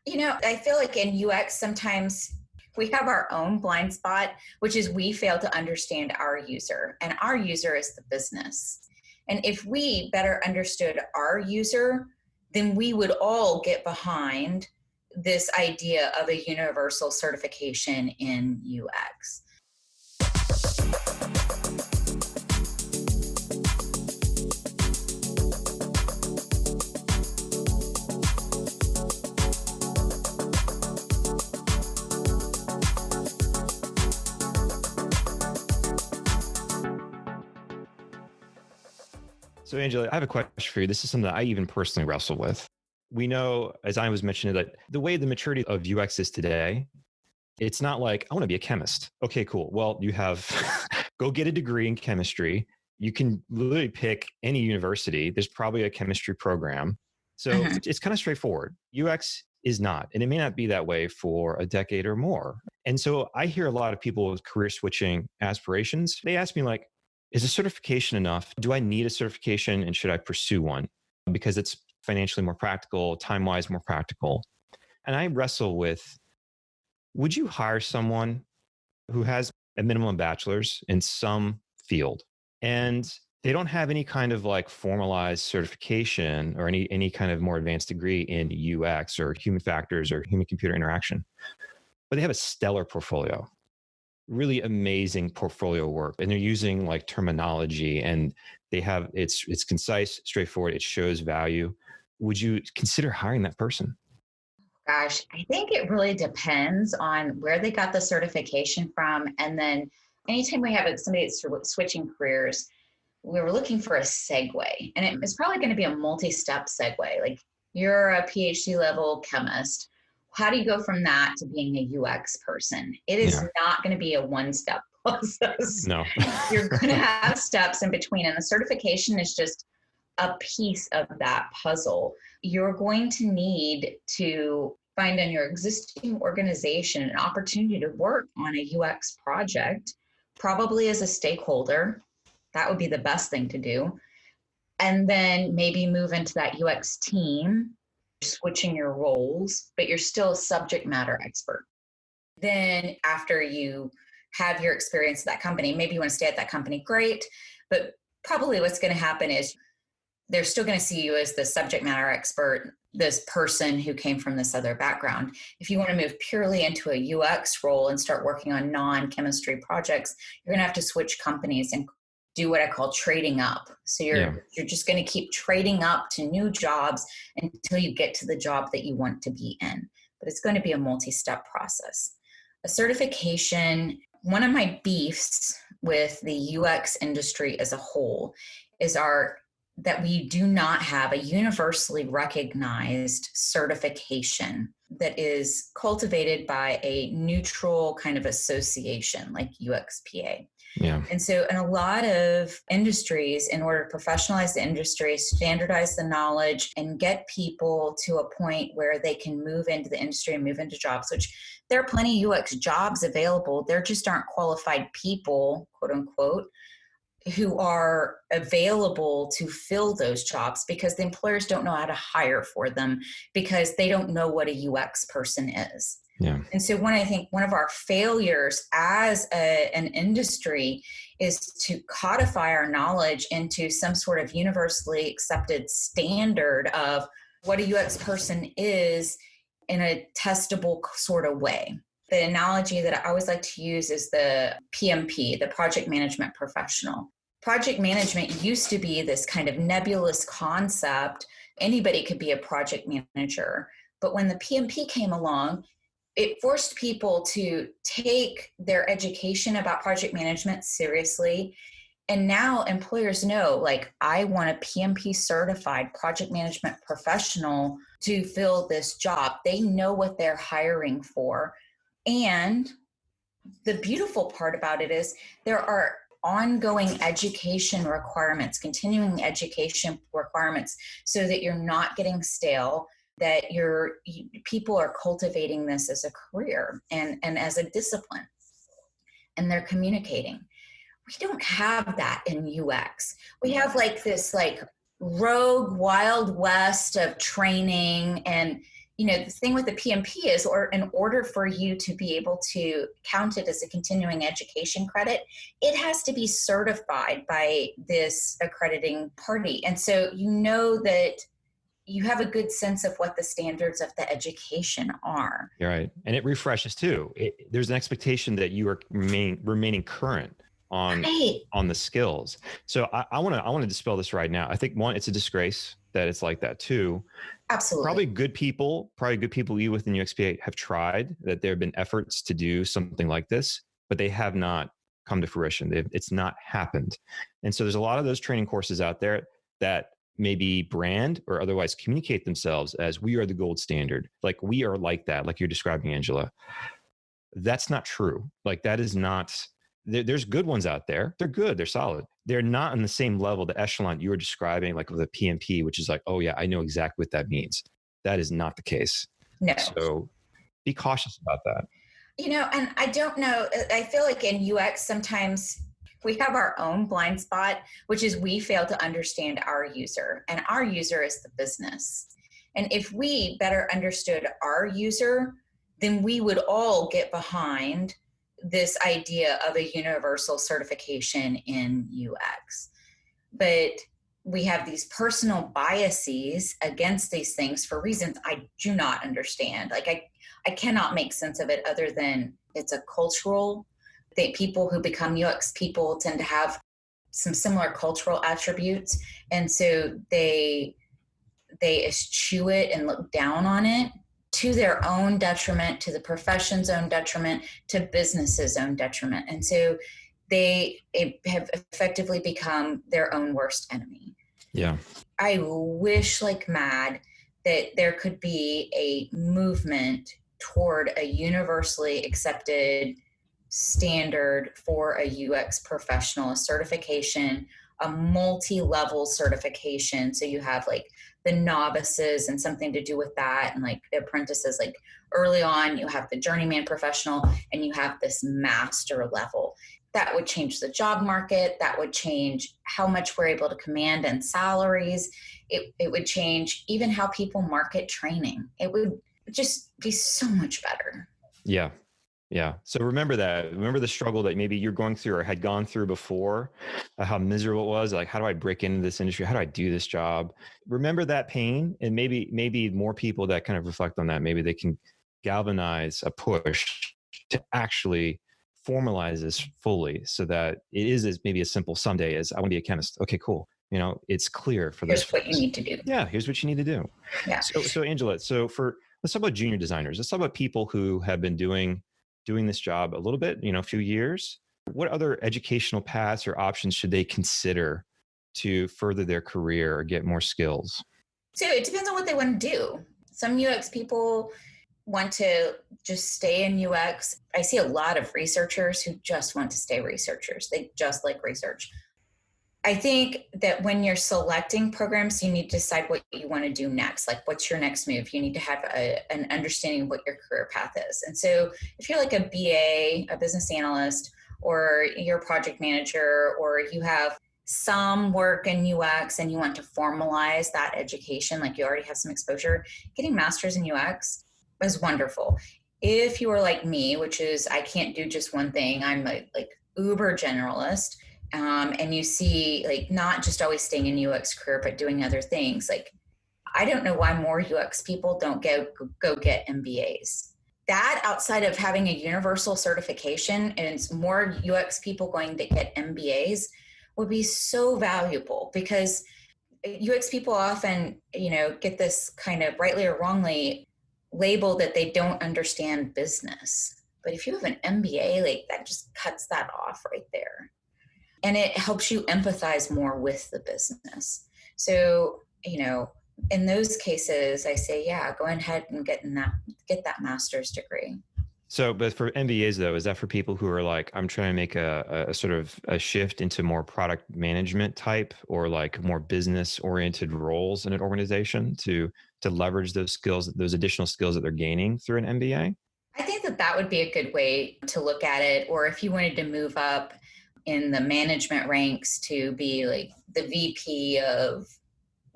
I feel like in UX, sometimes we have our own blind spot, which is we fail to understand our user, and our user is the business. And if we better understood our user, then we would all get behind this idea of a universal certification in UX. So Angela, I have a question for you. This is something that I even personally wrestle with. We know, as I was mentioning, that the way the maturity of UX is today, it's not like, I want to be a chemist. Okay, cool. Well, you have, go get a degree in chemistry. You can literally pick any university. There's probably a chemistry program. So it's kind of straightforward. UX is not, and it may not be that way for a decade or more. And so I hear a lot of people with career switching aspirations. They ask me like, is a certification enough? Do I need a certification and should I pursue one? Because it's financially more practical, time-wise more practical. And I wrestle with, would you hire someone who has a minimum bachelor's in some field and they don't have any kind of like formalized certification or any kind of more advanced degree in UX or human factors or human computer interaction, but they have a stellar portfolio? Really amazing portfolio work, and they're using like terminology, and they have it's concise, straightforward, it shows value. Would you consider hiring that person? Gosh, I think it really depends on where they got the certification from. And then anytime we have somebody that's switching careers, we were looking for a segue, and it's probably going to be a multi-step segue. Like, you're a PhD level chemist. How do you go from that to being a UX person? It is not going to be a one-step process. No. You're going to have steps in between, and the certification is just a piece of that puzzle. You're going to need to find in your existing organization an opportunity to work on a UX project, probably as a stakeholder. That would be the best thing to do. And then maybe move into that UX team, switching your roles, but you're still a subject matter expert. Then after you have your experience at that company, maybe you want to stay at that company, great. But probably what's going to happen is they're still going to see you as the subject matter expert, this person who came from this other background. If you want to move purely into a UX role and start working on non-chemistry projects, you're going to have to switch companies and do what I call trading up. So you're just going to keep trading up to new jobs until you get to the job that you want to be in. But it's going to be a multi-step process. A certification, one of my beefs with the UX industry as a whole is that we do not have a universally recognized certification that is cultivated by a neutral kind of association like UXPA. Yeah. And so in a lot of industries, in order to professionalize the industry, standardize the knowledge, and get people to a point where they can move into the industry and move into jobs, which there are plenty of UX jobs available. There just aren't qualified people, quote unquote, who are available to fill those jobs because the employers don't know how to hire for them because they don't know what a UX person is. Yeah. And so I think one of our failures as an industry is to codify our knowledge into some sort of universally accepted standard of what a UX person is in a testable sort of way. The analogy that I always like to use is the PMP, the project management professional. Project management used to be this kind of nebulous concept. Anybody could be a project manager. But when the PMP came along, it forced people to take their education about project management seriously. And now employers know, like, I want a PMP certified project management professional to fill this job. They know what they're hiring for. And the beautiful part about it is there are ongoing education requirements, continuing education requirements, so that you're not getting stale, that people are cultivating this as a career and as a discipline, and they're communicating. We don't have that in UX. We have like this like rogue Wild West of training, and the thing with the PMP is, or in order for you to be able to count it as a continuing education credit, it has to be certified by this accrediting party. And so that you have a good sense of what the standards of the education are. You're right. And it refreshes too. There's an expectation that you are remaining current on the skills. So I want to dispel this right now. I think one, it's a disgrace that it's like that. Two, absolutely, probably good people you within UXPA have tried, that there have been efforts to do something like this, but they have not come to fruition. It's not happened. And so there's a lot of those training courses out there that maybe brand or otherwise communicate themselves as we are the gold standard. Like we are like that, like you're describing, Angela. That's not true. Like that is not, there's good ones out there. They're good. They're solid. They're not on the same level, the echelon you were describing, like with a PMP, which is like, oh yeah, I know exactly what that means. That is not the case. No. So be cautious about that. And I don't know, I feel like in UX, sometimes we have our own blind spot, which is we fail to understand our user, and our user is the business. And if we better understood our user, then we would all get behind this idea of a universal certification in UX. But we have these personal biases against these things for reasons I do not understand. Like I cannot make sense of it other than it's a cultural thing. People who become UX people tend to have some similar cultural attributes. And so they eschew it and look down on it to their own detriment, to the profession's own detriment, to business's own detriment. And so they have effectively become their own worst enemy. Yeah. I wish like mad that there could be a movement toward a universally accepted standard for a UX professional, a certification, a multi-level certification. So you have like the novices and something to do with that, and like the apprentices. Like early on, you have the journeyman professional, and you have this master level. That would change the job market. That would change how much we're able to command in salaries. It would change even how people market training. It would just be so much better. Yeah. Yeah. So remember that. Remember the struggle that maybe you're going through or had gone through before, how miserable it was. Like, how do I break into this industry? How do I do this job? Remember that pain, and maybe more people that kind of reflect on that. Maybe they can galvanize a push to actually formalize this fully, so that it is as maybe as simple someday as I want to be a chemist. Okay, cool. It's clear for this. Here's what you need to do. Yeah. Here's what you need to do. Yeah. So Angela, let's talk about junior designers. Let's talk about people who have been doing this job a little bit, a few years. What other educational paths or options should they consider to further their career or get more skills? So it depends on what they want to do. Some UX people want to just stay in UX. I see a lot of researchers who just want to stay researchers. They just like research. I think that when you're selecting programs, you need to decide what you want to do next. Like, what's your next move? You need to have an understanding of what your career path is. And so if you're like a BA, a business analyst, or you're a project manager, or you have some work in UX and you want to formalize that education, like you already have some exposure, getting masters in UX is wonderful. If you are like me, which is I can't do just one thing, I'm like uber generalist, and you see like not just always staying in UX career, but doing other things. Like, I don't know why more UX people don't go get MBAs. That outside of having a universal certification and more UX people going to get MBAs would be so valuable, because UX people often, get this kind of rightly or wrongly label that they don't understand business. But if you have an MBA, like that just cuts that off right there. And it helps you empathize more with the business. So, in those cases, I say, yeah, go ahead and get that master's degree. So, but for MBAs though, is that for people who are like, I'm trying to make a sort of a shift into more product management type, or like more business oriented roles in an organization to leverage those skills, those additional skills that they're gaining through an MBA? I think that would be a good way to look at it. Or if you wanted to move up in the management ranks to be like the VP of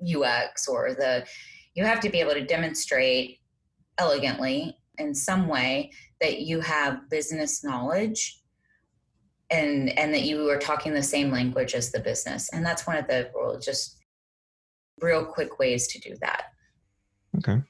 UX, or you have to be able to demonstrate elegantly in some way that you have business knowledge and that you are talking the same language as the business. And that's one of the just real quick ways to do that. Okay.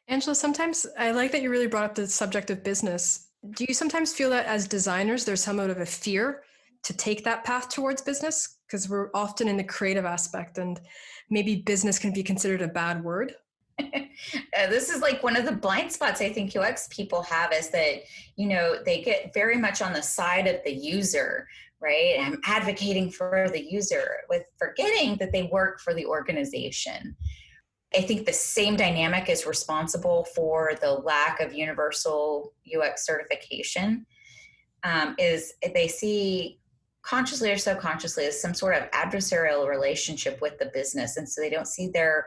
Angela, sometimes I like that you really brought up the subject of business. Do you sometimes feel that as designers, there's somewhat of a fear to take that path towards business? Because we're often in the creative aspect and maybe business can be considered a bad word. This is like one of the blind spots I think UX people have, is that, they get very much on the side of the user, right? I'm advocating for the user, with forgetting that they work for the organization. I think the same dynamic is responsible for the lack of universal UX certification, is they see consciously or subconsciously as some sort of adversarial relationship with the business. And so they don't see their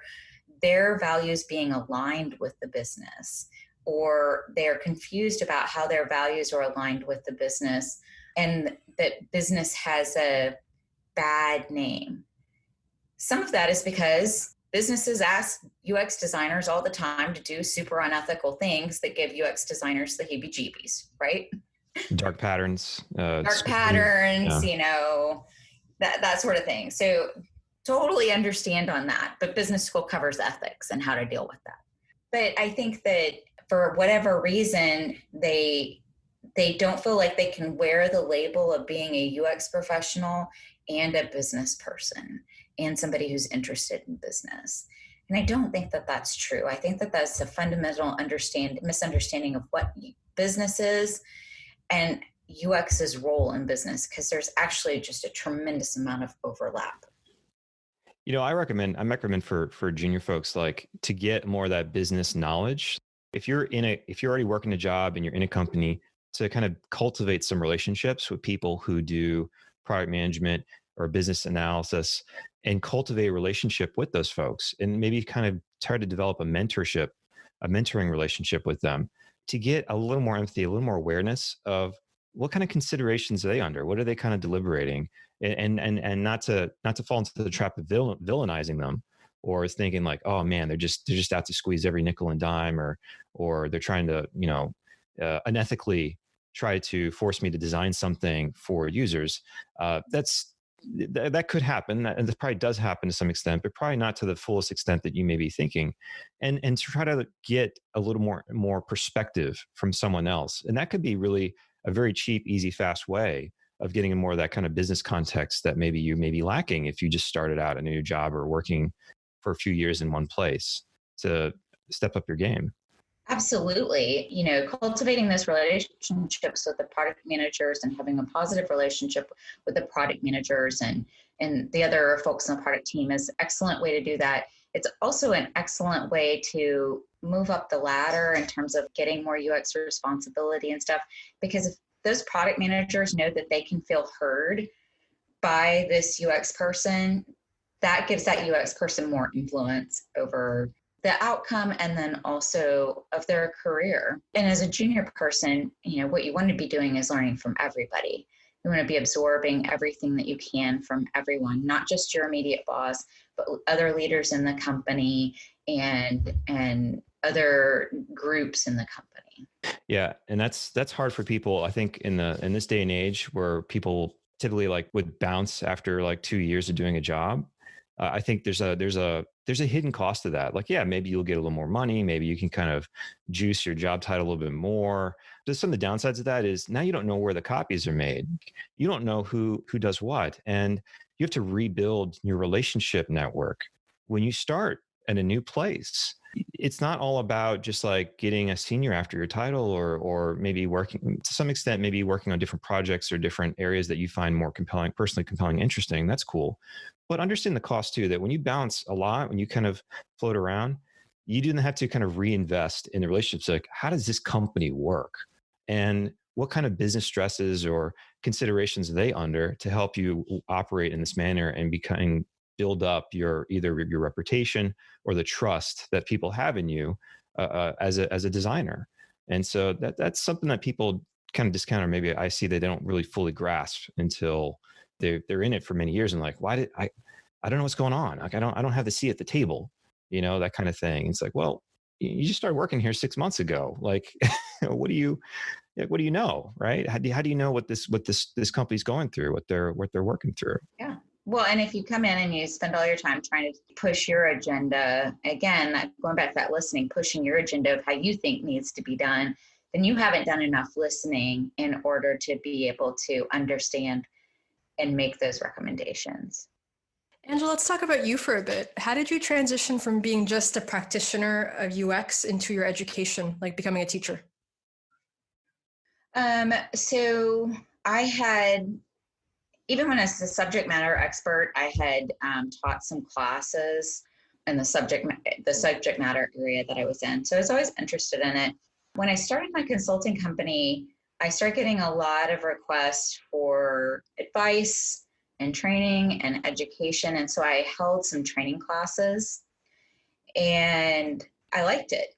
values being aligned with the business, or they're confused about how their values are aligned with the business, and that business has a bad name. Some of that is because businesses ask UX designers all the time to do super unethical things that give UX designers the heebie-jeebies, right? Dark patterns. Dark patterns, that sort of thing. So totally understand on that, but business school covers ethics and how to deal with that. But I think that for whatever reason, they don't feel like they can wear the label of being a UX professional and a business person and somebody who's interested in business. And I don't think that that's true. I think that that's a fundamental misunderstanding of what business is and UX's role in business, because there's actually just a tremendous amount of overlap. I recommend for junior folks, like, to get more of that business knowledge. If you're already working a job and you're in a company, to kind of cultivate some relationships with people who do product management or business analysis, and cultivate a relationship with those folks, and maybe kind of try to develop a mentoring relationship with them, to get a little more empathy, a little more awareness of what kind of considerations are they under, what are they kind of deliberating, and not to fall into the trap of villainizing them, or thinking like, oh man, they're just out to squeeze every nickel and dime, or they're trying to unethically try to force me to design something for users. That could happen, and that probably does happen to some extent, but probably not to the fullest extent that you may be thinking. And to try to get a little more perspective from someone else, and that could be really a very cheap, easy, fast way of getting more of that kind of business context that maybe you may be lacking if you just started out a new job or working for a few years in one place, to step up your game. Absolutely. Cultivating those relationships with the product managers and having a positive relationship with the product managers and the other folks on the product team is an excellent way to do that. It's also an excellent way to move up the ladder in terms of getting more UX responsibility and stuff, because if those product managers know that they can feel heard by this UX person, that gives that UX person more influence over the outcome and then also of their career. And as a junior person, what you want to be doing is learning from everybody. You want to be absorbing everything that you can from everyone, not just your immediate boss, but other leaders in the company and other groups in the company. Yeah, and that's hard for people. I think in this day and age where people typically would bounce after 2 years of doing a job. I think there's a hidden cost to that. Maybe you'll get a little more money. Maybe you can kind of juice your job title a little bit more. But some of the downsides of that is now you don't know where the copies are made. You don't know who does what. And you have to rebuild your relationship network. When you start at a new place, it's not all about just getting a senior after your title, or maybe working to some extent, maybe working on different projects or different areas that you find more compelling, personally compelling, interesting. That's cool. But understand the cost too, that when you bounce a lot, when you kind of float around, you do have to kind of reinvest in the relationships. How does this company work? And what kind of business stresses or considerations are they under to help you operate in this manner and build up either your reputation or the trust that people have in you as a designer. And so that's something that people kind of discount, or maybe I see they don't really fully grasp until they're in it for many years and why did I don't know what's going on. I don't have the seat at the table, that kind of thing. It's well, you just started working here 6 months ago. Like, what do you know, right? How do you know what this company's going through, what they're working through? Yeah. Well, and if you come in and you spend all your time trying to push your agenda, again, going back to that listening, pushing your agenda of how you think needs to be done, then you haven't done enough listening in order to be able to understand and make those recommendations. Angela, let's talk about you for a bit. How did you transition from being just a practitioner of UX into your education, like becoming a teacher? So I had, even when I was a subject matter expert, I had taught some classes in the subject matter area that I was in. So I was always interested in it. When I started my consulting company, I started getting a lot of requests for advice and training and education. And so I held some training classes and I liked it.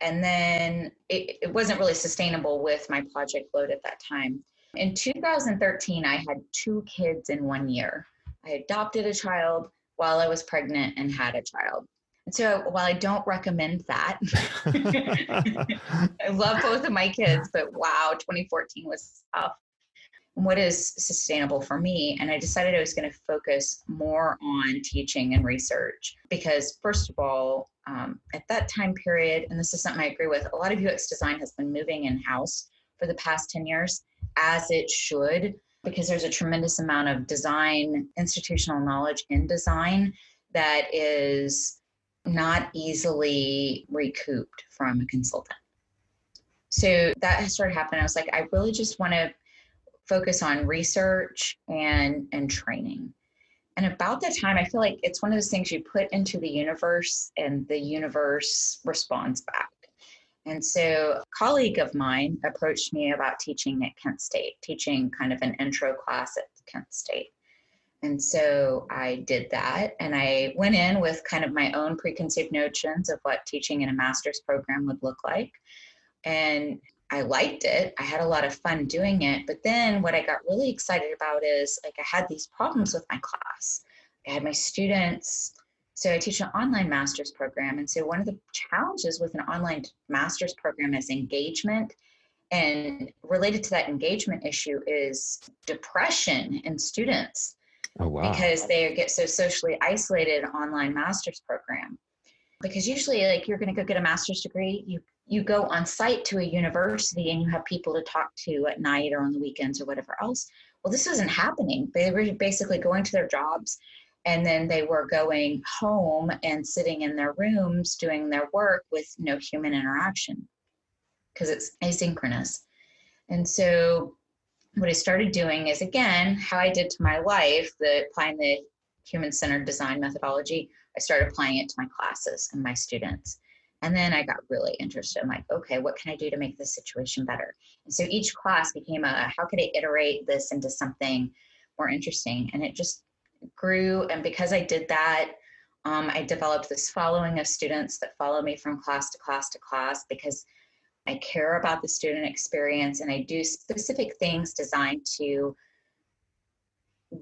And then it wasn't really sustainable with my project load at that time. In 2013, I had 2 kids in 1 year. I adopted a child while I was pregnant and had a child. And so while I don't recommend that, I love both of my kids, but wow, 2014 was tough. What is sustainable for me? And I decided I was going to focus more on teaching and research because, first of all, at that time period, and this is something I agree with, a lot of UX design has been moving in-house for the past 10 years, as it should, because there's a tremendous amount of design, institutional knowledge in design that is not easily recouped from a consultant. So that has started happening. I was like, I really just want to focus on research and training. And about that time, I feel like it's one of those things you put into the universe and the universe responds back. And so a colleague of mine approached me about teaching at Kent State, teaching kind of an intro class at Kent State. And so I did that. And I went in with kind of my own preconceived notions of what teaching in a master's program would look like. And I liked it. I had a lot of fun doing it. But then what I got really excited about is like I had these problems with my class. I had my students. So I teach an online master's program. And so one of the challenges with an online master's program is engagement. And related to that engagement issue is depression in students. Oh, wow. Because they get so socially isolated online master's program. Because usually like you're going to go get a master's degree, you go on site to a university and you have people to talk to at night or on the weekends or whatever else. Well, this isn't happening. They were basically going to their jobs and then they were going home and sitting in their rooms doing their work with no human interaction because it's asynchronous. And so what I started doing is, again, how I did to my life, applying the human-centered design methodology, I started applying it to my classes and my students. And then I got really interested. I'm like, okay, what can I do to make this situation better? And so each class became how could I iterate this into something more interesting? And it just grew. And because I did that, I developed this following of students that follow me from class to class to class because I care about the student experience and I do specific things designed to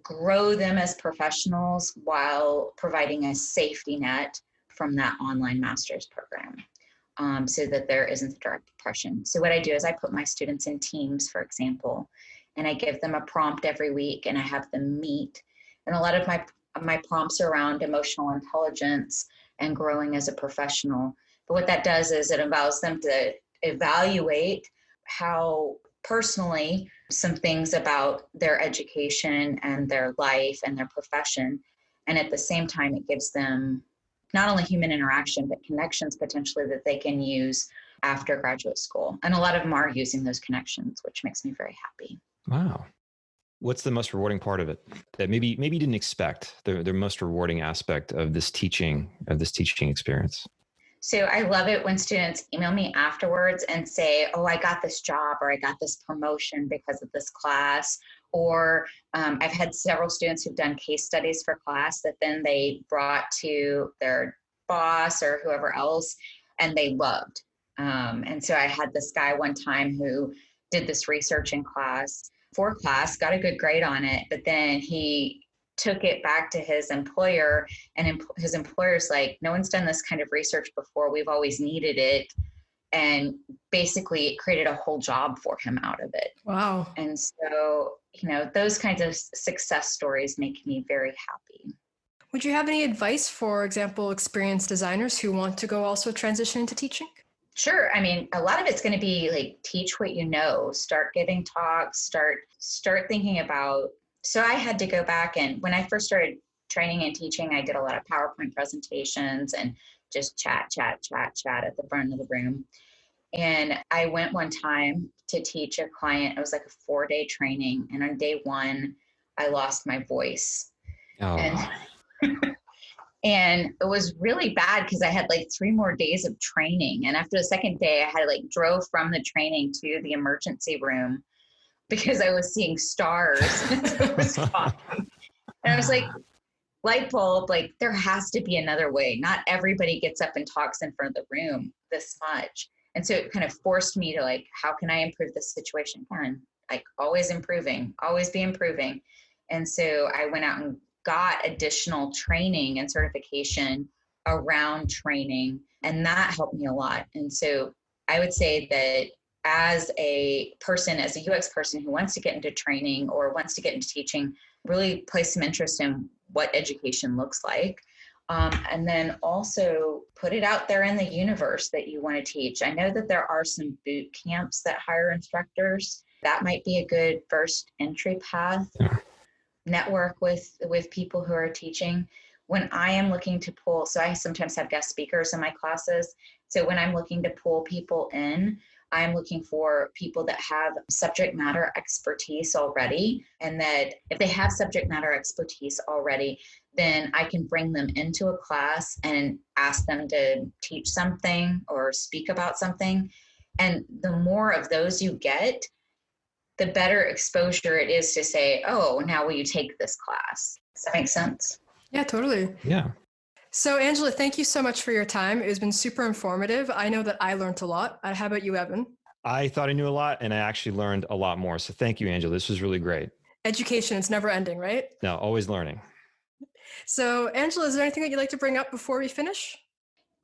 grow them as professionals while providing a safety net from that online master's program so that there isn't direct depression. So what I do is I put my students in teams, for example, and I give them a prompt every week and I have them meet. And a lot of my prompts are around emotional intelligence and growing as a professional. But what that does is it allows them to evaluate how personally some things about their education and their life and their profession. And at the same time, it gives them not only human interaction, but connections potentially that they can use after graduate school. And a lot of them are using those connections, which makes me very happy. Wow. What's the most rewarding part of it that maybe you didn't expect, the most rewarding aspect of this teaching experience? So I love it when students email me afterwards and say, oh, I got this job or I got this promotion because of this class. Or I've had several students who've done case studies for class that then they brought to their boss or whoever else and they loved. And so I had this guy one time who did this research in class, for class, got a good grade on it, but then he took it back to his employer, and his employer's like, no one's done this kind of research before. We've always needed it. And basically it created a whole job for him out of it. Wow. And so, those kinds of success stories make me very happy. Would you have any advice, for example, experienced designers who want to go also transition into teaching? Sure. I mean, a lot of it's going to be like, teach what you know, start giving talks, start thinking about. So I had to go back, and when I first started training and teaching, I did a lot of PowerPoint presentations and just chat at the front of the room. And I went one time to teach a client. It was like a 4-day training. And on day 1, I lost my voice. Oh. And it was really bad because I had like 3 more days of training. And after the second day, I had like drove from the training to the emergency room because I was seeing stars. And I was like, light bulb, like, there has to be another way. Not everybody gets up and talks in front of the room this much. And so it kind of forced me to like, how can I improve this situation? And like, always improving, always be improving. And so I went out and got additional training and certification around training, and that helped me a lot. And so I would say that as a person, as a UX person who wants to get into training or wants to get into teaching, really place some interest in what education looks like. And then also put it out there in the universe that you want to teach. I know that there are some boot camps that hire instructors. That might be a good first entry path. Network with people who are teaching. When I am looking to pull, so I sometimes have guest speakers in my classes. So when I'm looking to pull people in, I'm looking for people that have subject matter expertise already. And that if they have subject matter expertise already, then I can bring them into a class and ask them to teach something or speak about something. And the more of those you get, the better exposure it is to say, oh, now will you take this class? Does that make sense? Yeah, totally. Yeah. So Angela, thank you so much for your time. It has been super informative. I know that I learned a lot. How about you, Evan? I thought I knew a lot, and I actually learned a lot more. So thank you, Angela. This was really great. Education, it's never ending, right? No, always learning. So Angela, is there anything that you'd like to bring up before we finish?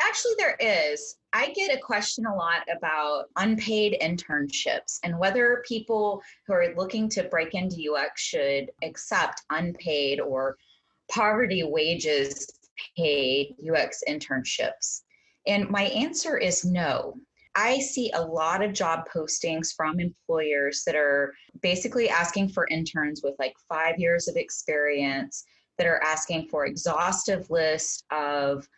Actually, there is. I get a question a lot about unpaid internships and whether people who are looking to break into UX should accept unpaid or poverty wages paid UX internships. And my answer is no. I see a lot of job postings from employers that are basically asking for interns with like 5 years of experience, that are asking for exhaustive list of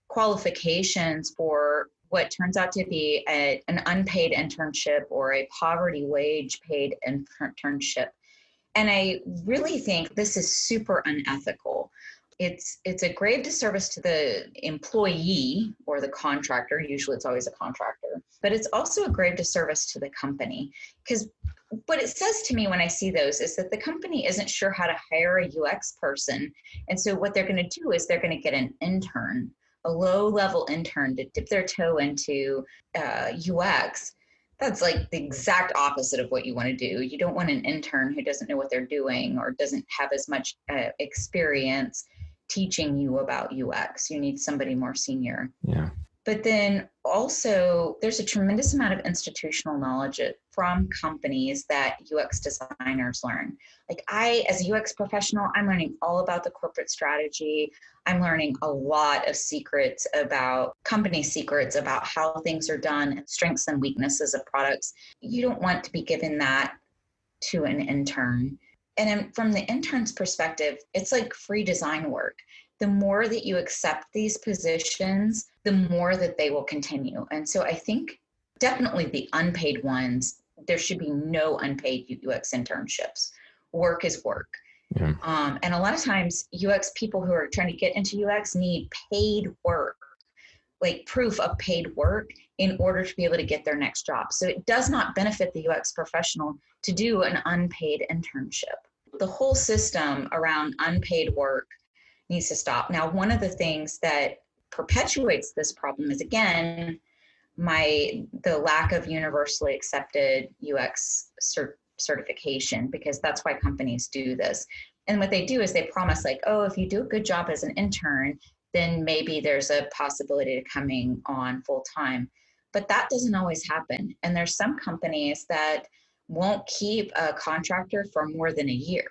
qualifications for what turns out to be an unpaid internship or a poverty wage paid internship. And I really think this is super unethical. It's a grave disservice to the employee or the contractor. Usually it's always a contractor, but it's also a grave disservice to the company, because what it says to me when I see those is that the company isn't sure how to hire a UX person. And so what they're going to do is they're going to get an intern, a low-level intern to dip their toe into UX. That's like the exact opposite of what you want to do. You don't want an intern who doesn't know what they're doing or doesn't have as much experience teaching you about UX. You need somebody more senior. Yeah. But then also there's a tremendous amount of institutional knowledge from companies that UX designers learn. Like as a UX professional, I'm learning all about the corporate strategy. I'm learning a lot of secrets about company secrets about how things are done and strengths and weaknesses of products. You don't want to be given that to an intern. And then from the intern's perspective, it's like free design work. The more that you accept these positions, the more that they will continue. And so I think definitely the unpaid ones, there should be no unpaid UX internships. Work is work. Yeah. And a lot of times UX people who are trying to get into UX need paid work, like proof of paid work in order to be able to get their next job. So it does not benefit the UX professional to do an unpaid internship. The whole system around unpaid work needs to stop. Now, one of the things that perpetuates this problem is, again, the lack of universally accepted UX certification, because that's why companies do this. And what they do is they promise like, oh, if you do a good job as an intern, then maybe there's a possibility to coming on full time. But that doesn't always happen. And there's some companies that won't keep a contractor for more than a year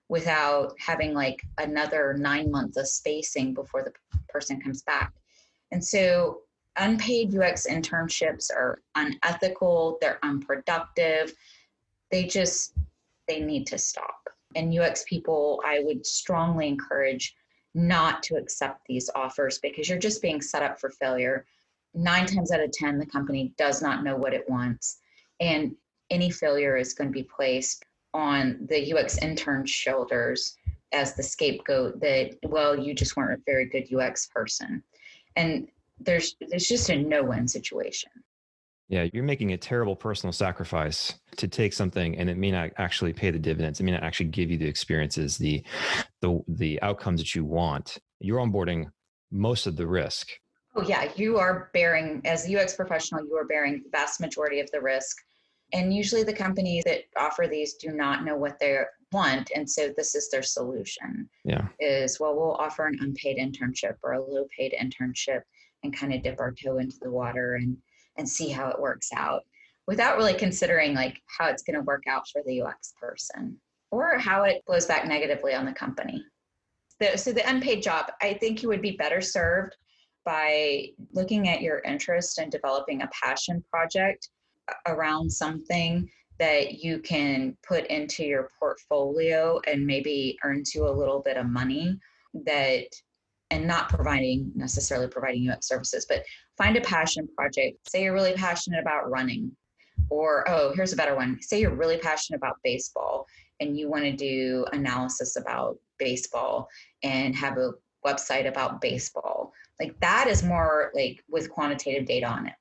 without having like another 9 months of spacing before the person comes back. And so unpaid UX internships are unethical, they're unproductive. They need to stop. And UX people, I would strongly encourage not to accept these offers because you're just being set up for failure. 9 times out of 10, the company does not know what it wants. And any failure is going to be placed on the UX intern's shoulders as the scapegoat that, well, you just weren't a very good UX person. And there's just a no-win situation. Yeah, you're making a terrible personal sacrifice to take something and it may not actually pay the dividends. It may not actually give you the experiences, the outcomes that you want. You're onboarding most of the risk. Oh yeah, you are bearing, as a UX professional, you are bearing the vast majority of the risk. And usually the companies that offer these do not know what they want. And so this is their solution. Yeah. Is, well, we'll offer an unpaid internship or a low paid internship and kind of dip our toe into the water and see how it works out without really considering like how it's going to work out for the UX person or how it blows back negatively on the company. So the unpaid job, I think you would be better served by looking at your interest and developing a passion project around something that you can put into your portfolio and maybe earns you a little bit of money and not necessarily providing UX services, but find a passion project. Say you're really passionate about running, or, oh, here's a better one. Say you're really passionate about baseball and you want to do analysis about baseball and have a website about baseball. Like that is more like with quantitative data on it.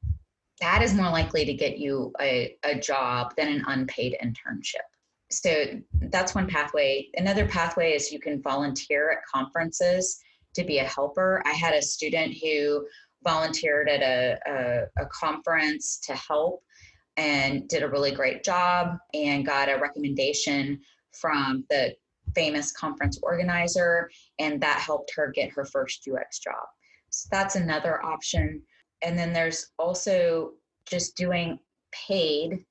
That is more likely to get you a job than an unpaid internship. So that's one pathway. Another pathway is you can volunteer at conferences to be a helper. I had a student who volunteered at a conference to help and did a really great job and got a recommendation from the famous conference organizer, and that helped her get her first UX job. So that's another option. And then there's also just doing paid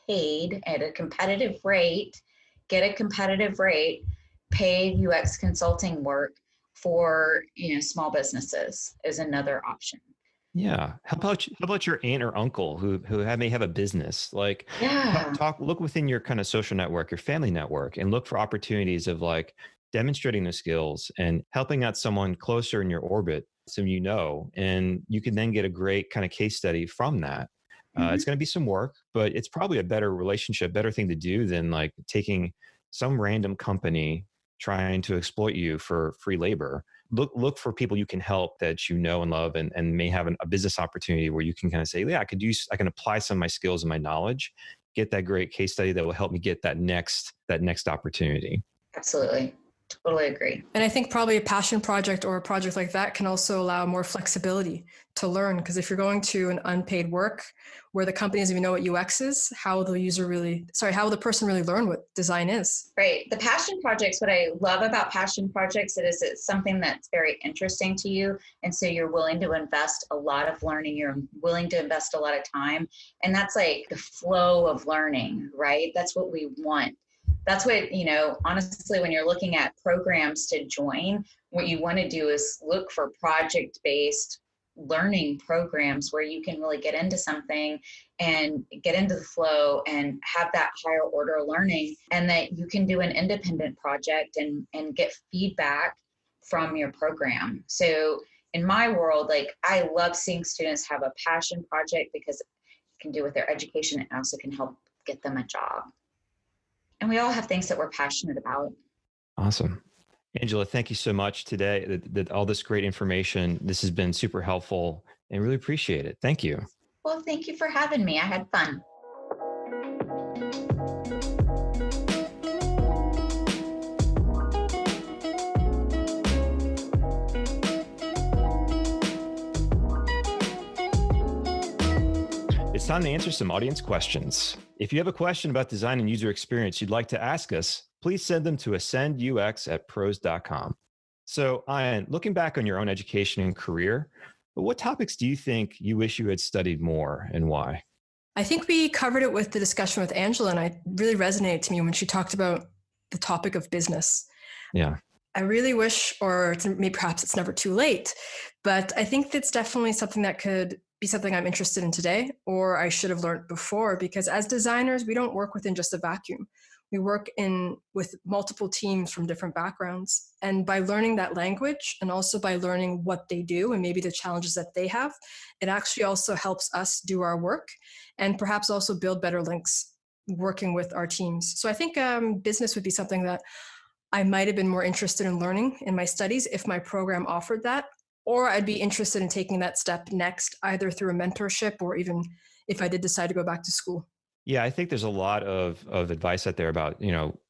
at a competitive rate, get a competitive rate, paid UX consulting work for small businesses is another option. Yeah. How about your aunt or uncle who may have a business? Like, yeah, look within your kind of social network, your family network, and look for opportunities of like demonstrating the skills and helping out someone closer in your orbit, so and you can then get a great kind of case study from that. It's going to be some work, but it's probably a better relationship, better thing to do than like taking some random company trying to exploit you for free labor. Look for people you can help that you know and love and may have a business opportunity where you can kind of say, yeah, I can apply some of my skills and my knowledge, get that great case study that will help me get that next opportunity. Absolutely. Totally agree. And I think probably a passion project or a project like that can also allow more flexibility to learn. Because if you're going to an unpaid work where the company doesn't even know what UX is, how will the person really learn what design is? Right. The passion projects, what I love about passion projects is it's something that's very interesting to you. And so you're willing to invest a lot of learning. You're willing to invest a lot of time. And that's like the flow of learning, right? That's what we want. That's what, honestly, when you're looking at programs to join, what you want to do is look for project-based learning programs where you can really get into something and get into the flow and have that higher order learning, and that you can do an independent project and get feedback from your program. So in my world, like I love seeing students have a passion project because it can do with their education and also can help get them a job. And we all have things that we're passionate about. Awesome. Angela, thank you so much today. That all this great information. This has been super helpful and really appreciate it. Thank you. Well, thank you for having me. I had fun. It's time to answer some audience questions. If you have a question about design and user experience you'd like to ask us, please send them to ascendux@pros.com. So, Ian, looking back on your own education and career, what topics do you think you wish you had studied more and why? I think we covered it with the discussion with Angela, and it really resonated to me when she talked about the topic of business. Yeah. I really wish, or maybe perhaps it's never too late, but I think that's definitely something that could be something I'm interested in today, or I should have learned before, because as designers, we don't work within just a vacuum. We work with multiple teams from different backgrounds. And by learning that language and also by learning what they do and maybe the challenges that they have, it actually also helps us do our work and perhaps also build better links working with our teams. So I think business would be something that I might have been more interested in learning in my studies if my program offered that, or I'd be interested in taking that step next, either through a mentorship or even if I did decide to go back to school. Yeah, I think there's a lot of advice out there about,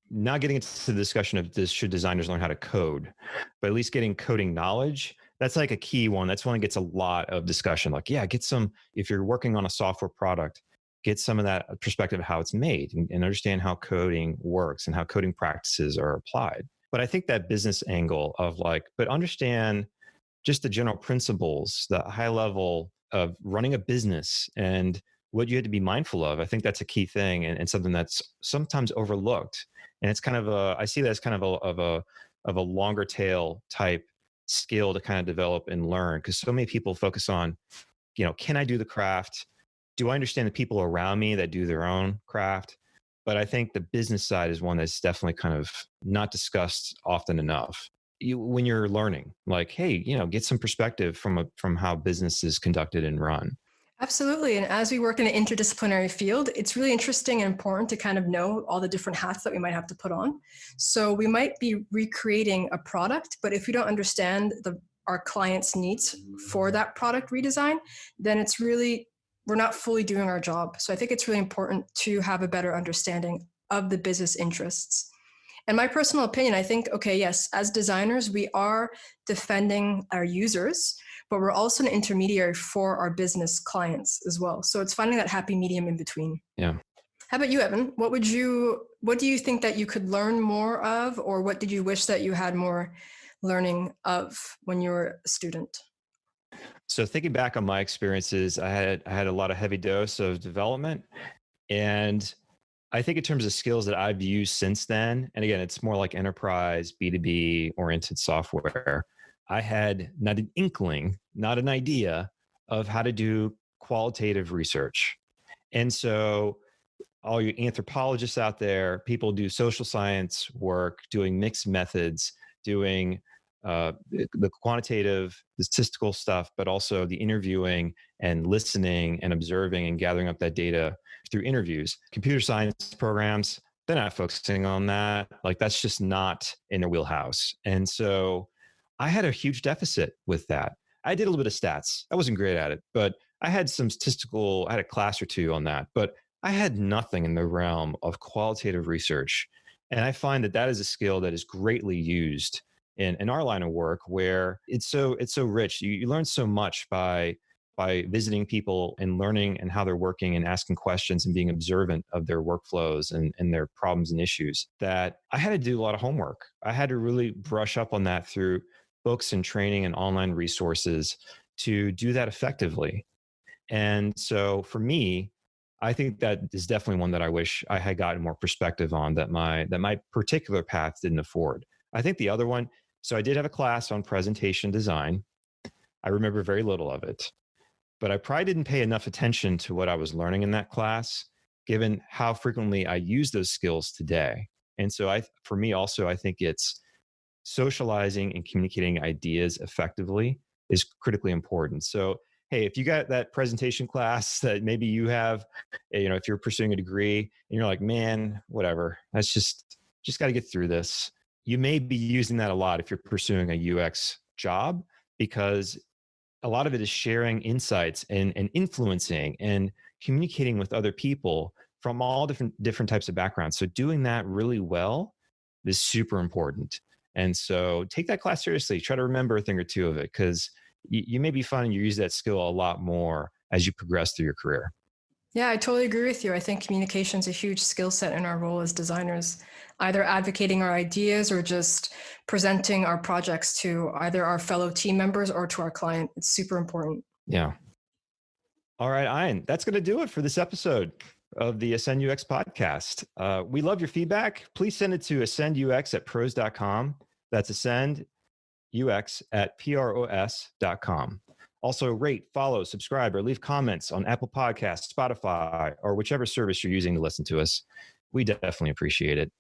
not getting into the discussion of this, should designers learn how to code, but at least getting coding knowledge. That's like a key one. That's one that gets a lot of discussion. Like, yeah, get some, if you're working on a software product, get some of that perspective of how it's made and understand how coding works and how coding practices are applied. But I think that business angle of but understand just the general principles, the high level of running a business and what you had to be mindful of. I think that's a key thing and something that's sometimes overlooked. And it's kind of I see that as kind of a longer tail type skill to kind of develop and learn, because so many people focus on, can I do the craft? Do I understand the people around me that do their own craft? But I think the business side is one that's definitely kind of not discussed often enough. When you're learning, hey, get some perspective from how business is conducted and run. Absolutely. And as we work in an interdisciplinary field, it's really interesting and important to kind of know all the different hats that we might have to put on. So we might be recreating a product, but if we don't understand our client's needs for that product redesign, then we're not fully doing our job. So I think it's really important to have a better understanding of the business interests. And my personal opinion, I think, okay, yes, as designers, we are defending our users, but we're also an intermediary for our business clients as well. So it's finding that happy medium in between. Yeah. How about you, Evan? What do you think that you could learn more of, or what did you wish that you had more learning of when you were a student? So thinking back on my experiences, I had a lot of heavy dose of development, and I think in terms of skills that I've used since then, and again, it's more like enterprise B2B oriented software. I had not an inkling, not an idea of how to do qualitative research. And so all you anthropologists out there, people do social science work, doing mixed methods, doing the quantitative, the statistical stuff, but also the interviewing and listening and observing and gathering up that data through interviews. Computer science programs, they're not focusing on that. That's just not in their wheelhouse. And so I had a huge deficit with that. I did a little bit of stats. I wasn't great at it, but I had I had a class or two on that, but I had nothing in the realm of qualitative research. And I find that is a skill that is greatly used in our line of work, where it's so rich. You learn so much by visiting people and learning and how they're working and asking questions and being observant of their workflows and their problems and issues, that I had to do a lot of homework. I had to really brush up on that through books and training and online resources to do that effectively. And so for me, I think that is definitely one that I wish I had gotten more perspective on, that my particular path didn't afford. I think the other one, so I did have a class on presentation design. I remember very little of it, but I probably didn't pay enough attention to what I was learning in that class, given how frequently I use those skills today. And so for me also, I think it's socializing and communicating ideas effectively is critically important. So, hey, if you got that presentation class that maybe you have, if you're pursuing a degree and you're like, man, whatever, that's just got to get through this. You may be using that a lot if you're pursuing a UX job, because a lot of it is sharing insights and influencing and communicating with other people from all different types of backgrounds. So doing that really well is super important. And so take that class seriously. Try to remember a thing or two of it, because you may be finding you use that skill a lot more as you progress through your career. Yeah, I totally agree with you. I think communication is a huge skill set in our role as designers, either advocating our ideas or just presenting our projects to either our fellow team members or to our client. It's super important. Yeah. All right, Ayan, that's going to do it for this episode of the Ascend UX podcast. We love your feedback. Please send it to ascendux@pros.com. That's ascendux@pros.com. Also, rate, follow, subscribe, or leave comments on Apple Podcasts, Spotify, or whichever service you're using to listen to us. We definitely appreciate it.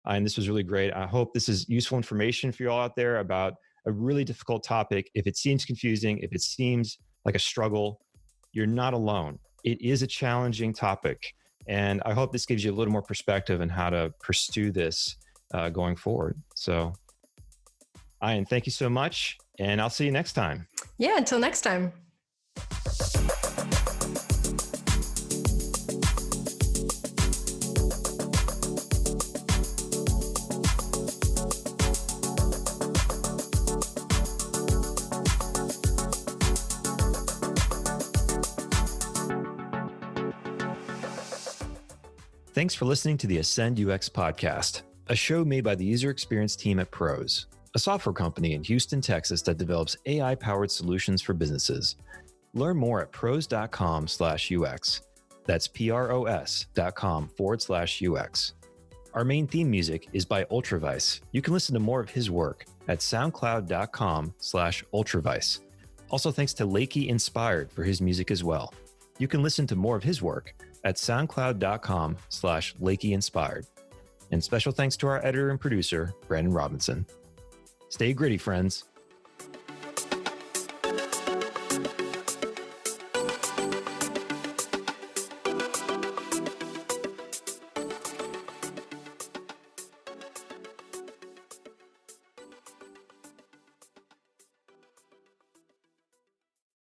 And this was really great. I hope this is useful information for you all out there about a really difficult topic. If it seems confusing, if it seems like a struggle, you're not alone. It is a challenging topic. And I hope this gives you a little more perspective on how to pursue this going forward. So, Ayan, thank you so much. And I'll see you next time. Yeah, until next time. Thanks for listening to the Ascend UX podcast, a show made by the user experience team at Pros, a software company in Houston, Texas that develops AI-powered solutions for businesses. Learn more at pros.com/UX. That's PROS.com/UX. Our main theme music is by Ultravice. You can listen to more of his work at soundcloud.com/Ultravice. Also, thanks to Lakey Inspired for his music as well. You can listen to more of his work at soundcloud.com/Lakey Inspired. And special thanks to our editor and producer, Brandon Robinson. Stay gritty, friends.